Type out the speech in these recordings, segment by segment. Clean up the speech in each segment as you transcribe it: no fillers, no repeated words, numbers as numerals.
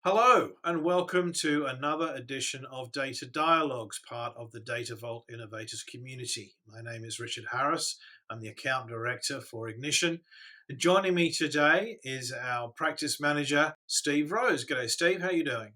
Hello, and welcome to another edition of Data Dialogues, part of the Data Vault Innovators community. My name is Richard Harris. I'm the Account Director for Ignition. And joining me today is our Practice Manager, Steve Rose. G'day, Steve. How are you doing?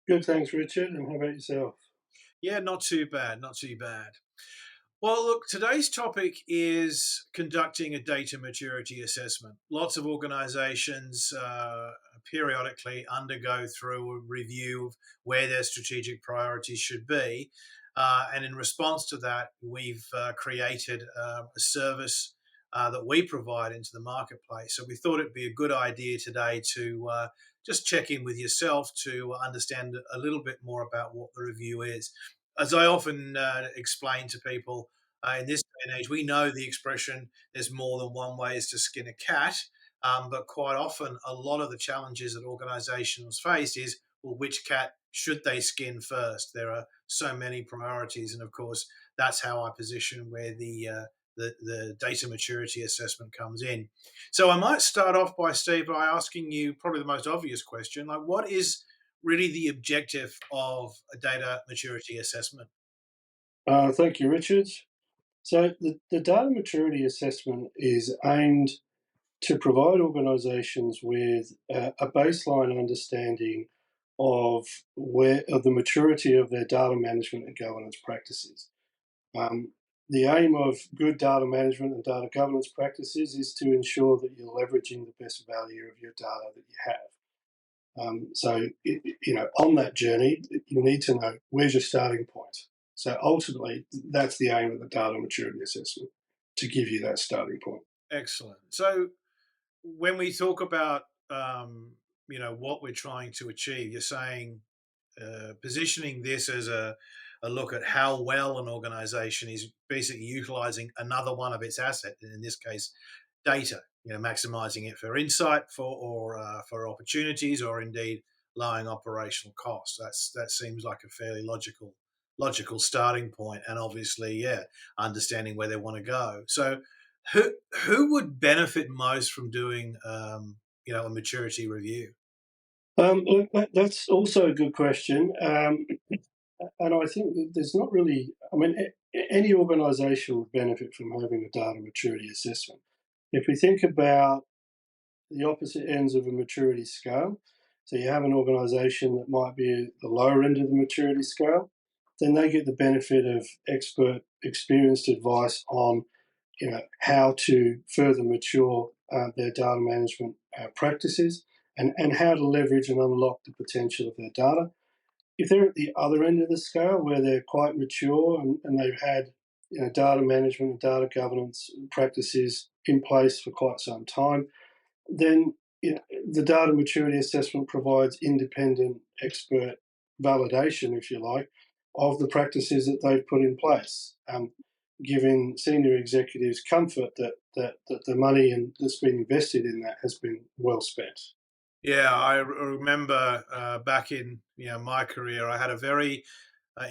Good, thanks, Richard. And how about yourself? Yeah, not too bad, not too bad. Well, look, today's topic is conducting a data maturity assessment. Lots of organizations periodically undergo through a review of where their strategic priorities should be. And in response to that, we've created a service that we provide into the marketplace. So we thought it'd be a good idea today to just check in with yourself to understand a little bit more about what the review is. As I often explain to people, in this day and age, we know the expression "there's more than one ways to skin a cat," but quite often, a lot of the challenges that organisations face is, well, which cat should they skin first? There are so many priorities, and of course, that's how I position where the data maturity assessment comes in. So I might start off by Steve by asking you probably the most obvious question, like what is really the objective of a data maturity assessment? Thank you, Richard. So, the data maturity assessment is aimed to provide organisations with a baseline understanding of the maturity of their data management and governance practices. Um, the aim of good data management and data governance practices is to ensure that you're leveraging the best value of your data that you have. On that journey, you need to know where's your starting point. So ultimately, that's the aim of the data maturity assessment, to give you that starting point. Excellent. So when we talk about what we're trying to achieve, you're saying positioning this as a look at how well an organization is basically utilizing another one of its assets, in this case data, maximizing it for insight for opportunities, or indeed lowering operational costs. That seems like a fairly logical starting point, and obviously, yeah, understanding where they want to go. So who would benefit most from doing a maturity review? Look, that's also a good question. And I think that there's not really, I mean, any organisation would benefit from having a data maturity assessment. If we think about the opposite ends of a maturity scale, so you have an organisation that might be at the lower end of the maturity scale, then they get the benefit of expert, experienced advice on how to further mature their data management practices and how to leverage and unlock the potential of their data. If they're at the other end of the scale where they're quite mature and they've had data management and data governance practices in place for quite some time, then the data maturity assessment provides independent expert validation, if you like, of the practices that they've put in place, giving senior executives comfort that the money that's been invested in that has been well spent. Yeah, I remember back in my career, I had a very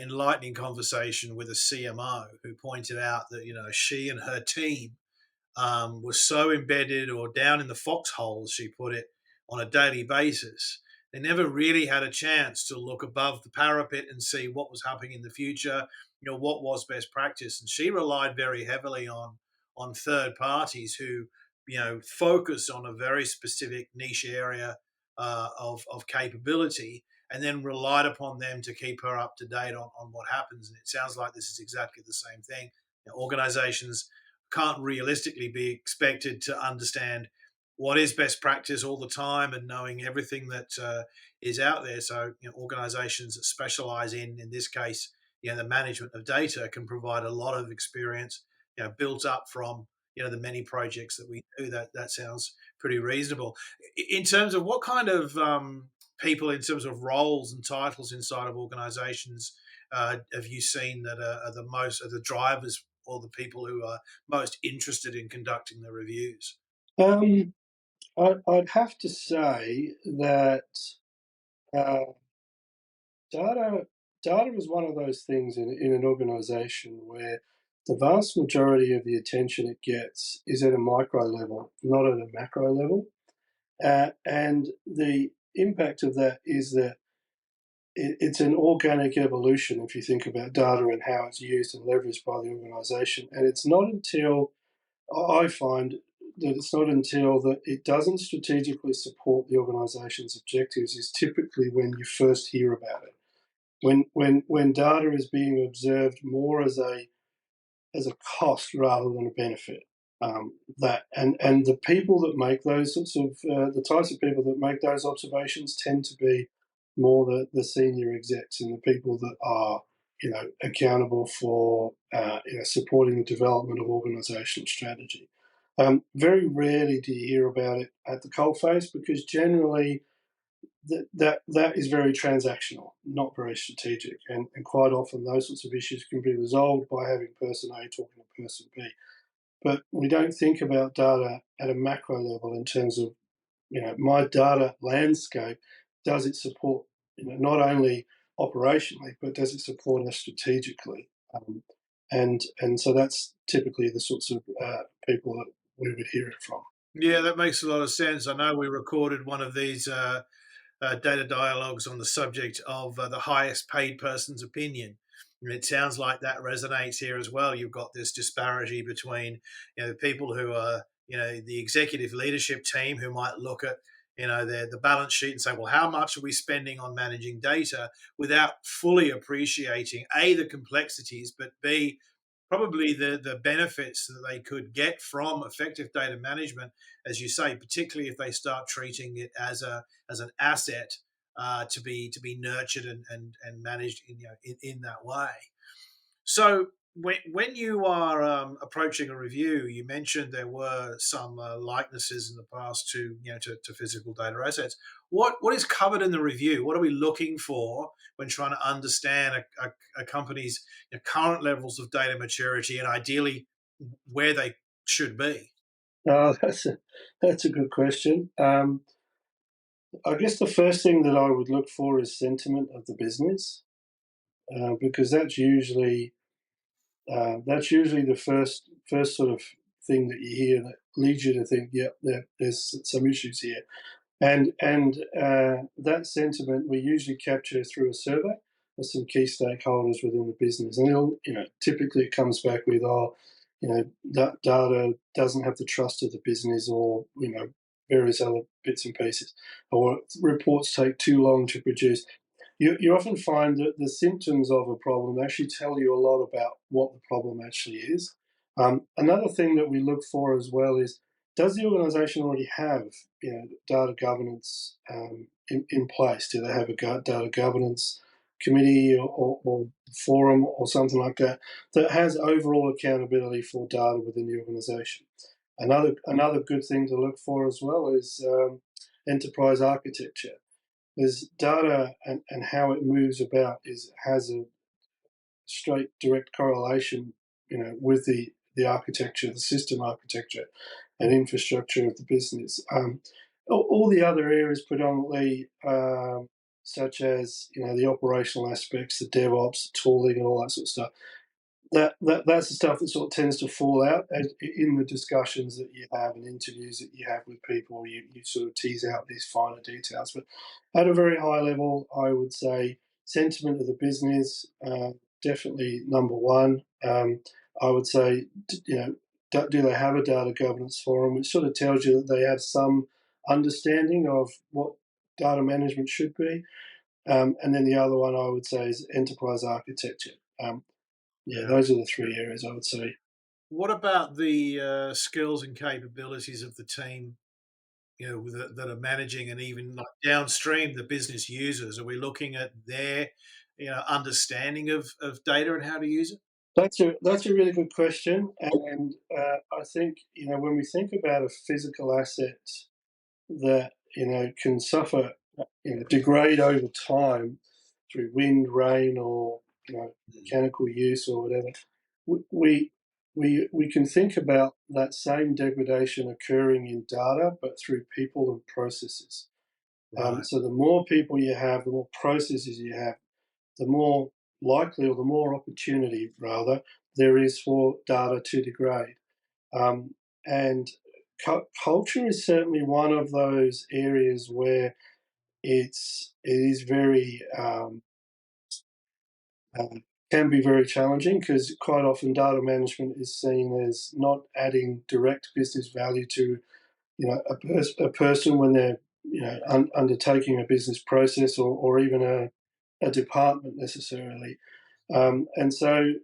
enlightening conversation with a CMO who pointed out that she and her team were so embedded or down in the foxhole, as she put it, on a daily basis. They never really had a chance to look above the parapet and see what was happening in the future. What was best practice, and she relied very heavily on third parties who focus on a very specific niche area of capability, and then relied upon them to keep her up to date on what happens. And it sounds like this is exactly the same thing. Organizations can't realistically be expected to understand what is best practice all the time and knowing everything that is out there. So, organizations that specialize in this case, the management of data can provide a lot of experience, built up from the many projects that we do. That sounds pretty reasonable. In terms of what kind of people, in terms of roles and titles inside of organizations, have you seen that are the drivers or the people who are most interested in conducting the reviews? Um, I'd have to say that uh, data data is one of those things in an organization where the vast majority of the attention it gets is at a micro level, not at a macro level. And impact of that is that it's an organic evolution if you think about data and how it's used and leveraged by the organisation. And it's not until I find that it's not until that it doesn't strategically support the organisation's objectives is typically when you first hear about it. When data is being observed more as a cost rather than a benefit. That and the people that make those sorts of the types of people that make those observations tend to be more the senior execs and the people that are accountable for supporting the development of organisational strategy. Very rarely do you hear about it at the coalface because generally that is very transactional, not very strategic, and quite often those sorts of issues can be resolved by having person A talking to person B. But we don't think about data at a macro level in terms of my data landscape. Does it support not only operationally, but does it support us strategically? And so that's typically the sorts of people that we would hear it from. Yeah, that makes a lot of sense. I know we recorded one of these data dialogues on the subject of the highest paid person's opinion. And it sounds like that resonates here as well. You've got this disparity between the people who are the executive leadership team who might look at the balance sheet and say, well, how much are we spending on managing data without fully appreciating the complexities, but probably the benefits that they could get from effective data management, as you say, particularly if they start treating it as an asset to be nurtured and managed in that way. So when you are approaching a review, you mentioned there were some likenesses in the past to to physical data assets. What is covered in the review? What are we looking for when trying to understand a company's current levels of data maturity and ideally where they should be? Oh, that's a good question. I guess the first thing that I would look for is sentiment of the business, because that's usually the first sort of thing that you hear that leads you to think, yeah, there's some issues here. And that sentiment we usually capture through a survey of some key stakeholders within the business, and typically it comes back with, that data doesn't have the trust of the business, or various other bits and pieces, or reports take too long to produce. You often find that the symptoms of a problem actually tell you a lot about what the problem actually is. Another thing that we look for as well is, does the organisation already have data governance in place? Do they have a data governance committee or forum or something like that that has overall accountability for data within the organisation? Another good thing to look for as well is enterprise architecture. There's data and how it moves about has a straight direct correlation, with the architecture, the system architecture, and infrastructure of the business. All the other areas, predominantly, such as the operational aspects, the DevOps, tooling, and all that sort of stuff, that's the stuff that sort of tends to fall out in the discussions that you have and interviews that you have with people. You sort of tease out these finer details, but at a very high level, I would say sentiment of the business, definitely number one. I would say, do they have a data governance forum, which sort of tells you that they have some understanding of what data management should be. And then the other one I would say is enterprise architecture. Yeah, Yeah. those are the three areas I would say. What about the skills and capabilities of the team that are managing and even like downstream the business users? Are we looking at their understanding of data and how to use it? That's a really good question, and I think when we think about a physical asset that can suffer, degrade over time through wind, rain, or Mm. mechanical use or whatever, we we can think about that same degradation occurring in data, but through people and processes. Right. So the more people you have, the more processes you have, the more likely, or the more opportunity rather, there is for data to degrade. And culture is certainly one of those areas where it is very uh, can be very challenging because quite often data management is seen as not adding direct business value to a person when they're undertaking a business process or even a department necessarily. And so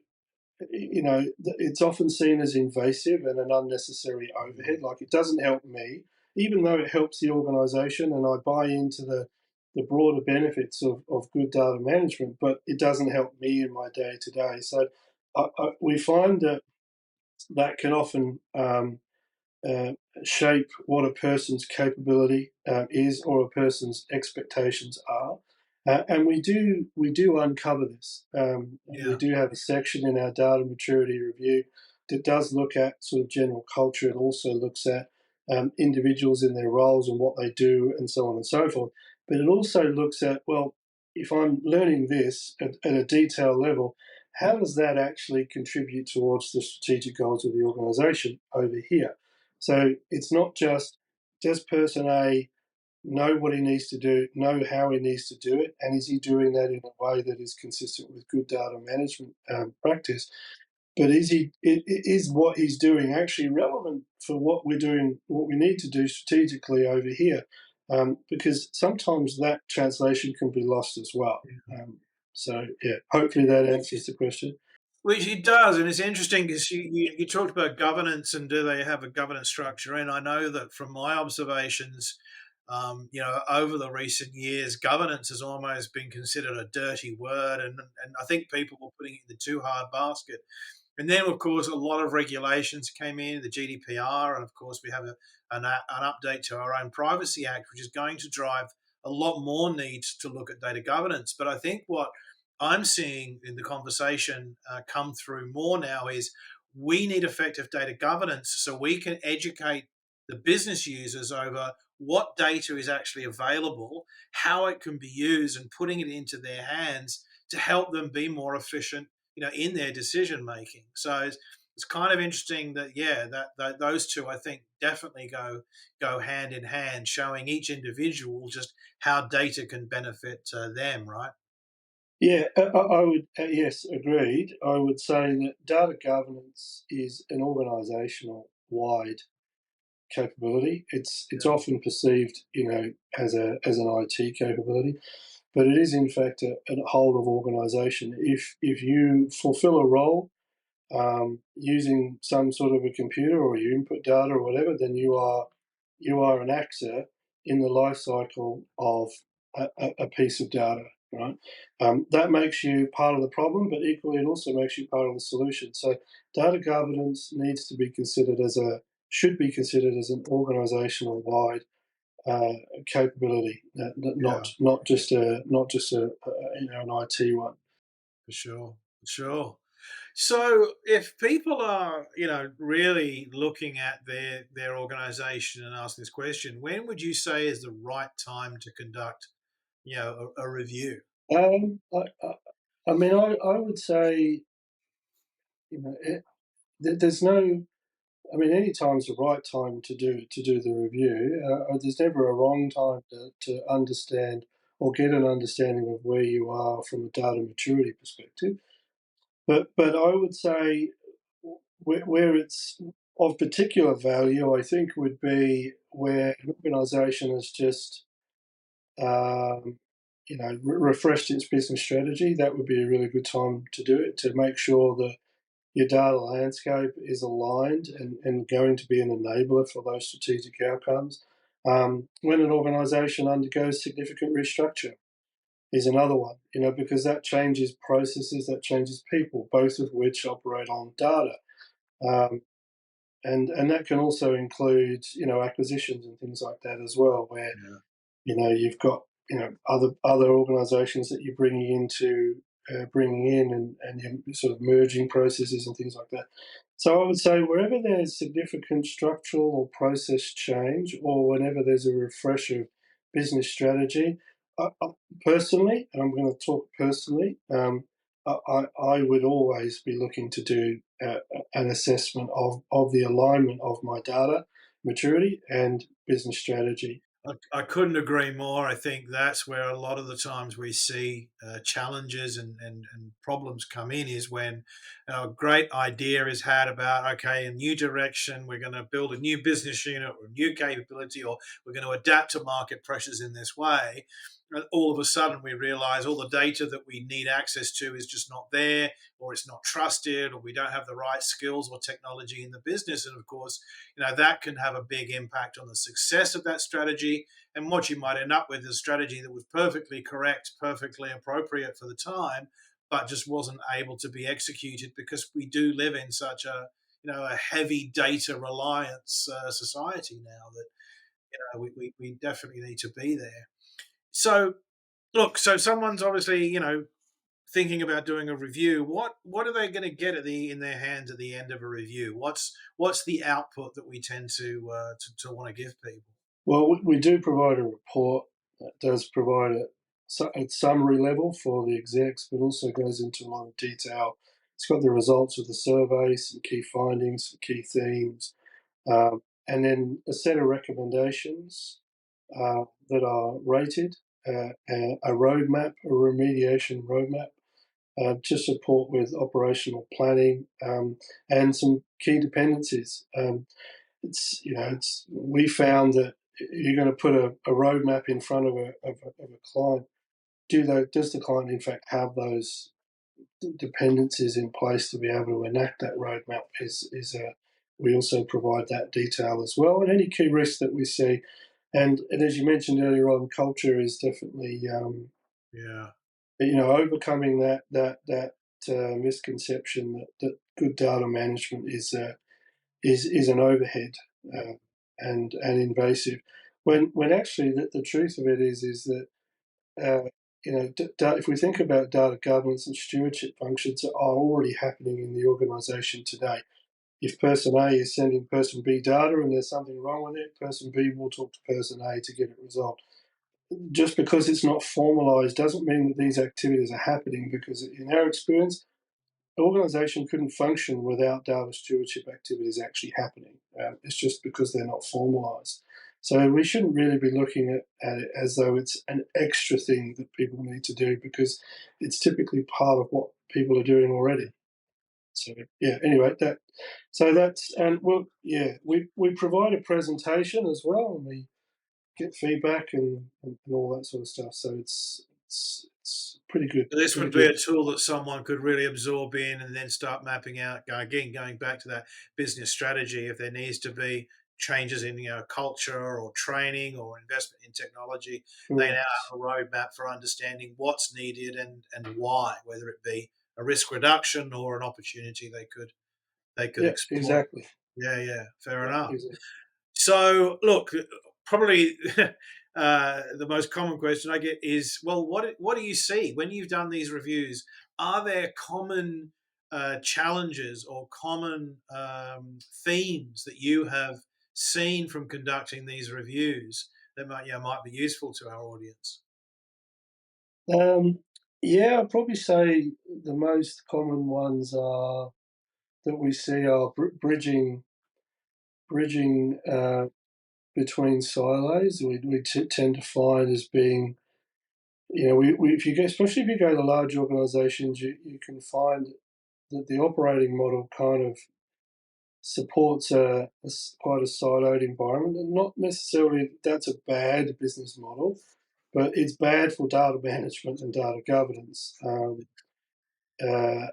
it's often seen as invasive and an unnecessary Mm. overhead. Like it doesn't help me, even though it helps the organisation, and I buy into the broader benefits of good data management, but it doesn't help me in my day to day. So we find that that can often uh, shape what a person's capability is or a person's expectations are. And we do uncover this. We Yeah, do have a section in our data maturity review that does look at sort of general culture. It also looks at individuals in their roles and what they do and so on and so forth. But it also looks at, well, if I'm learning this at a detailed level, how does that actually contribute towards the strategic goals of the organisation over here? So it's not just does person A know what he needs to do, know how he needs to do it, and is he doing that in a way that is consistent with good data management practice? But is what he's doing actually relevant for what we're doing, what we need to do strategically over here? Because sometimes that translation can be lost as well. yeah. So yeah, hopefully that answers the question. Which it does, and it's interesting because you talked about governance and do they have a governance structure? And I know that from my observations, over the recent years, governance has almost been considered a dirty word, and I think people were putting it in the too hard basket. And then, of course, a lot of regulations came in, the GDPR, and of course, we have an update to our own Privacy Act, which is going to drive a lot more need to look at data governance. But I think what I'm seeing in the conversation come through more now is we need effective data governance so we can educate the business users over what data is actually available, how it can be used, and putting it into their hands to help them be more efficient, in their decision making. So it's kind of interesting that that those two I think definitely go hand in hand, showing each individual just how data can benefit them, right? Yeah, I would, yes, agreed. I would say that data governance is an organisational wide capability. It's Yeah, often perceived, as an IT capability, but it is in fact a whole of organisation. If you fulfil a role using some sort of a computer or you input data or whatever, then you are an actor in the life cycle of a piece of data, right? That makes you part of the problem, but equally it also makes you part of the solution. So data governance needs to be considered as a should be considered as an organizational wide uh, capability, yeah, not just an IT one. for sure, for sure. So if people are, really looking at their organization and asking this question, when would you say is the right time to conduct, a review? I mean, I would say there's no. I mean, any time's the right time to do the review. There's never a wrong time to understand or get an understanding of where you are from a data maturity perspective. But I would say where it's of particular value, I think, would be where an organisation has just refreshed its business strategy. That would be a really good time to do it to make sure that your data landscape is aligned and going to be an enabler for those strategic outcomes. When an organisation undergoes significant restructure is another one, because that changes processes, that changes people, both of which operate on data. Um, and that can also include, acquisitions and things like that as well, where Yeah, you've got other organisations that you're bringing in and you're sort of merging processes and things like that. So I would say wherever there's significant structural or process change, or whenever there's a refresh of business strategy, I personally, and I'm going to talk personally, I would always be looking to do an assessment of the alignment of my data maturity and business strategy. I couldn't agree more. I think that's where a lot of the times we see challenges and problems come in is when a great idea is had about, okay, a new direction, we're going to build a new business unit or a new capability, or we're going to adapt to market pressures in this way. And all of a sudden, we realize all the data that we need access to is just not there, or it's not trusted, or we don't have the right skills or technology in the business. And of course, that can have a big impact on the success of that strategy. And what you might end up with is a strategy that was perfectly correct, perfectly appropriate for the time, but just wasn't able to be executed because we do live in such a heavy data reliance society now that we definitely need to be there. So look, so someone's obviously thinking about doing a review. What are they going to get in their hands at the end of a review? What's the output that we tend to want to give people? Well, we do provide a report that does provide at summary level for the execs, but also goes into a lot of detail. It's got the results of the survey, some key findings, some key themes, and then a set of recommendations that are rated, a roadmap, a remediation roadmap to support with operational planning, and some key dependencies. It's we found that you're going to put a roadmap in front of a client. Does the client in fact have those dependencies in place to be able to enact that roadmap? We also provide that detail as well, and any key risks that we see. And as you mentioned earlier on, culture is definitely Yeah. overcoming that misconception that good data management is an overhead uh, and invasive. When actually the truth of it is that if we think about data governance and stewardship functions that are already happening in the organisation today. If person A is sending person B data and there's something wrong with it, person B will talk to person A to get it resolved. Just because it's not formalised doesn't mean that these activities are happening, because in our experience, the organisation couldn't function without data stewardship activities actually happening. It's just because they're not formalised. So we shouldn't really be looking at it as though it's an extra thing that people need to do, because it's typically part of what people are doing already. So yeah. Anyway, that's and well, yeah, we provide a presentation as well, and we get feedback and all that sort of stuff. So it's pretty good, So this pretty would be good. a tool that someone could really absorb in and then start mapping out. Going back to that business strategy, if there needs to be changes in culture or training or investment in technology, they now Correct. have a roadmap for understanding what's needed and why, whether it be a risk reduction or an opportunity they could Yeah, exploit. exactly. Yeah, yeah, fair Yeah, enough. exactly. So, look, probably the most common question I get is, well, what do you see when you've done these reviews? Are there common challenges or common themes that you have seen from conducting these reviews that might be useful to our audience? Um, yeah, I'd probably say the most common ones are that we see are bridging between silos. We tend to find as being, if you go, especially if you go to large organisations, you can find that the operating model kind of supports quite a siloed environment, and not necessarily that's a bad business model, but it's bad for data management and data governance.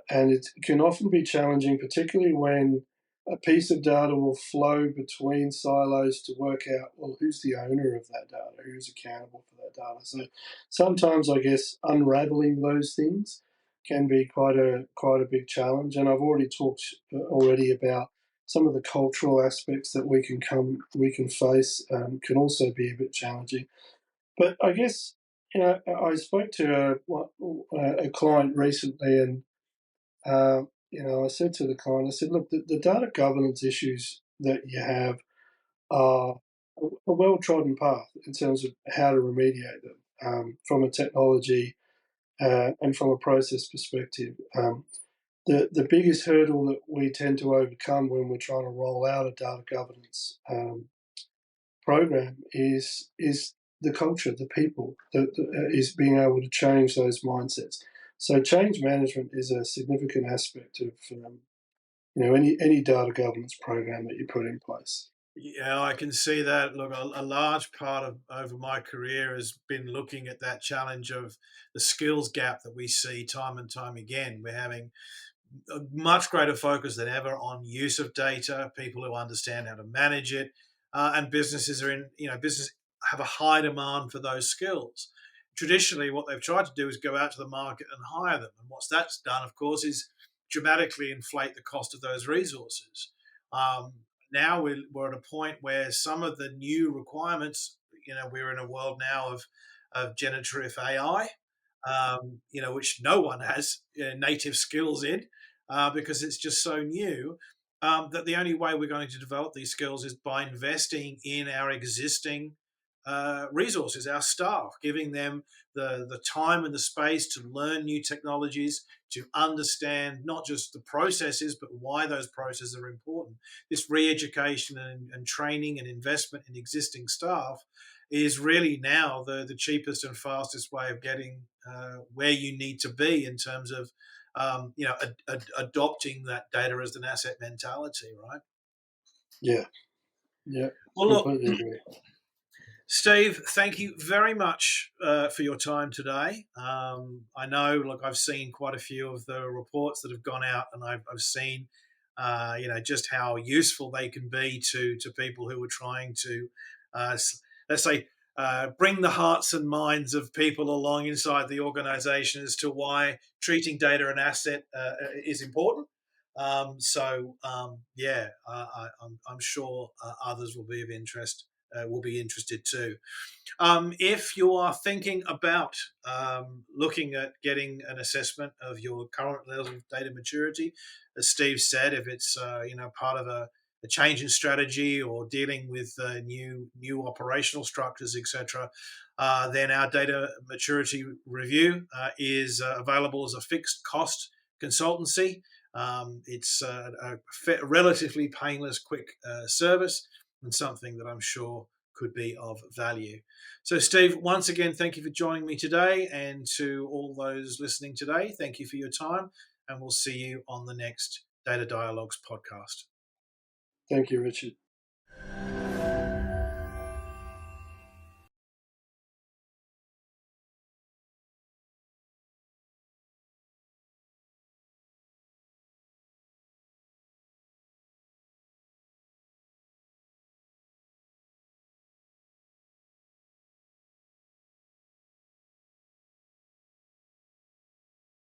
And it can often be challenging, particularly when a piece of data will flow between silos to work out, well, who's the owner of that data, who's accountable for that data. So sometimes, I guess, unraveling those things can be quite a big challenge. And I've already talked already about some of the cultural aspects that we can face, can also be a bit challenging. But I guess, I spoke to a client recently, and I said to the client, I said, look, the data governance issues that you have are a well trodden path in terms of how to remediate them, from a technology and from a process perspective. The biggest hurdle that we tend to overcome when we're trying to roll out a data governance program is the culture, the people that is being able to change those mindsets. So change management is a significant aspect of any data governance program that you put in place. Yeah, I can see that. Look, a large part of over my career has been looking at that challenge of the skills gap that we see time and time again. We're having a much greater focus than ever on use of data, people who understand how to manage it, and businesses are in, business have a high demand for those skills. Traditionally, what they've tried to do is go out to the market and hire them. And what's that's done, of course, is dramatically inflate the cost of those resources. Now we're at a point where some of the new requirements, we're in a world now of generative AI, which no one has native skills in because it's just so new. That the only way we're going to develop these skills is by investing in our existing resources, our staff, giving them the time and the space to learn new technologies, to understand not just the processes, but why those processes are important. This re education and training and investment in existing staff is really now the cheapest and fastest way of getting where you need to be in terms of adopting that data as an asset mentality, right? Yeah, yeah, Well, look, completely agree. Steve, thank you very much for your time today. I know, look, I've seen quite a few of the reports that have gone out, and I've seen, just how useful they can be to people who are trying to, let's say, bring the hearts and minds of people along inside the organisation as to why treating data and asset is important. Yeah, I'm sure others will be of interest. Will be interested too. If you are thinking about looking at getting an assessment of your current level of data maturity, as Steve said, if it's part of a change in strategy or dealing with new operational structures, etc., then our data maturity review is available as a fixed cost consultancy. It's a relatively painless, quick service, and something that I'm sure could be of value. So, Steve, once again, thank you for joining me today. And to all those listening today, thank you for your time. And we'll see you on the next Data Dialogues podcast. Thank you, Richard.